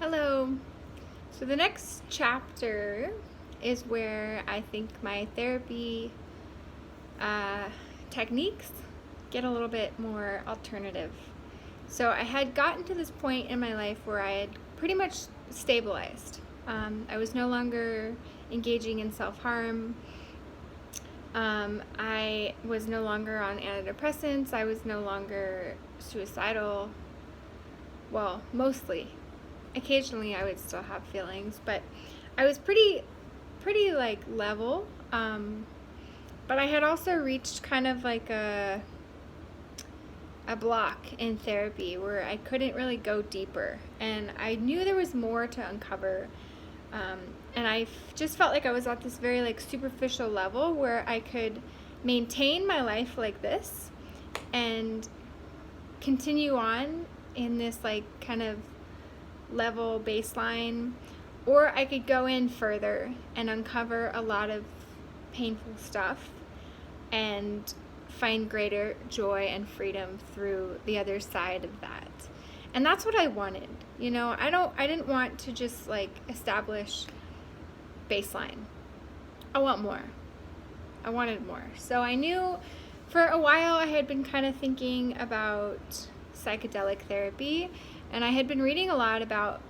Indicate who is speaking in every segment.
Speaker 1: Hello. So the next chapter is where I think my therapy uh, techniques get a little bit more alternative. So I had gotten to this point in my life where I had pretty much stabilized. I was no longer engaging in self-harm. I was no longer on antidepressants. I was no longer suicidal. Well, mostly. Occasionally I would still have feelings, but I was pretty like level. But I had also reached kind of like a block in therapy where I couldn't really go deeper, and I knew there was more to uncover. And I just felt like I was at this very like superficial level where I could maintain my life like this and continue on in this like kind of level baseline, or I could go in further and uncover a lot of painful stuff and find greater joy and freedom through the other side of that. And that's what I wanted. I didn't want to just like establish baseline. I want more. I wanted more. So I knew for a while I had been kind of thinking about psychedelic therapy, and I had been reading a lot about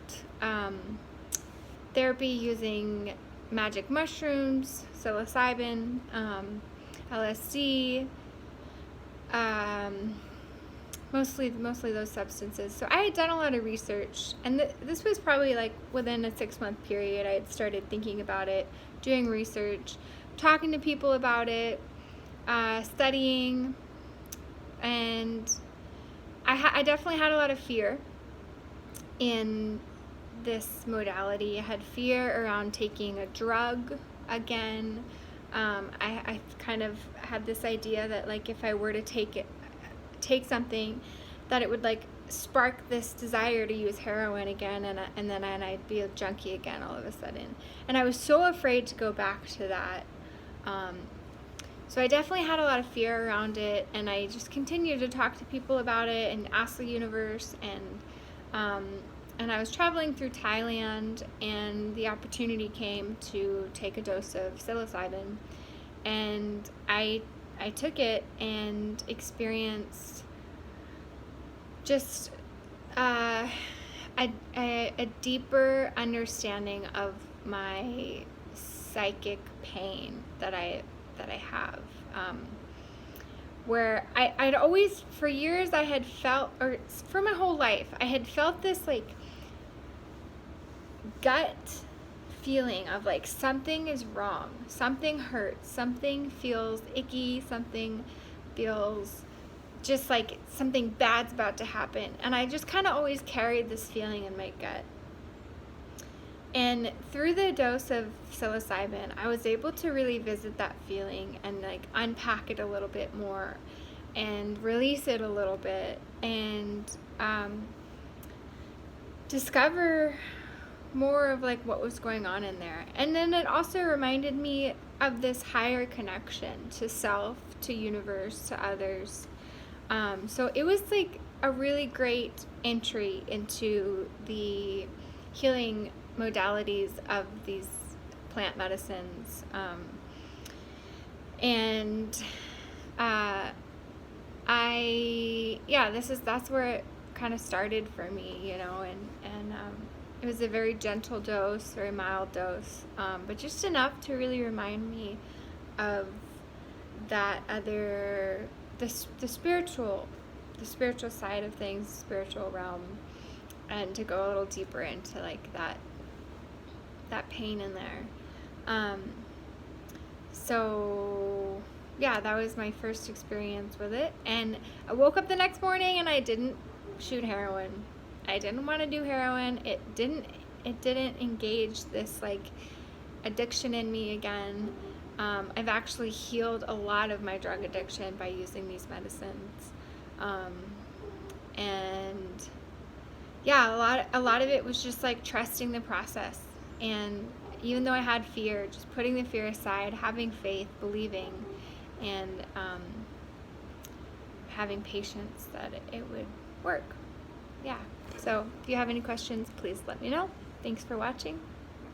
Speaker 1: therapy using magic mushrooms, psilocybin, LSD, mostly those substances. So I had done a lot of research, and this was probably like within a 6-month period. I had started thinking about it, doing research, talking to people about it, studying, and I definitely had a lot of fear in this modality. I had fear around taking a drug again. I kind of had this idea that like if I were to take something, that it would like spark this desire to use heroin again, and then I'd be a junkie again all of a sudden. And I was so afraid to go back to that. So I definitely had a lot of fear around it, and I just continued to talk to people about it and ask the universe. And I was traveling through Thailand, and the opportunity came to take a dose of psilocybin, and I took it and experienced just a deeper understanding of my psychic pain that I have, where I'd always, for years I had felt, or for my whole life, I had felt this like gut feeling of like something is wrong, something hurts, something feels icky, something feels just like something bad's about to happen. And I just kind of always carried this feeling in my gut. And through the dose of psilocybin, I was able to really visit that feeling and like unpack it a little bit more and release it a little bit, and discover more of like what was going on in there. And then it also reminded me of this higher connection to self, to universe, to others. So it was like a really great entry into the healing modalities of these plant medicines. That's where it kind of started for me, and it was a very gentle dose, very mild dose, but just enough to really remind me of that other, the spiritual side of things, spiritual realm, and to go a little deeper into like that pain in there. So yeah, that was my first experience with it, and I woke up the next morning and I didn't shoot heroin. I didn't want to do heroin. It didn't engage this like addiction in me again. I've actually healed a lot of my drug addiction by using these medicines. And yeah, a lot of it was just like trusting the process. And even though I had fear, just putting the fear aside, having faith, believing, and having patience that it would work. yeah. So if you have any questions, please let me know. Thanks for watching.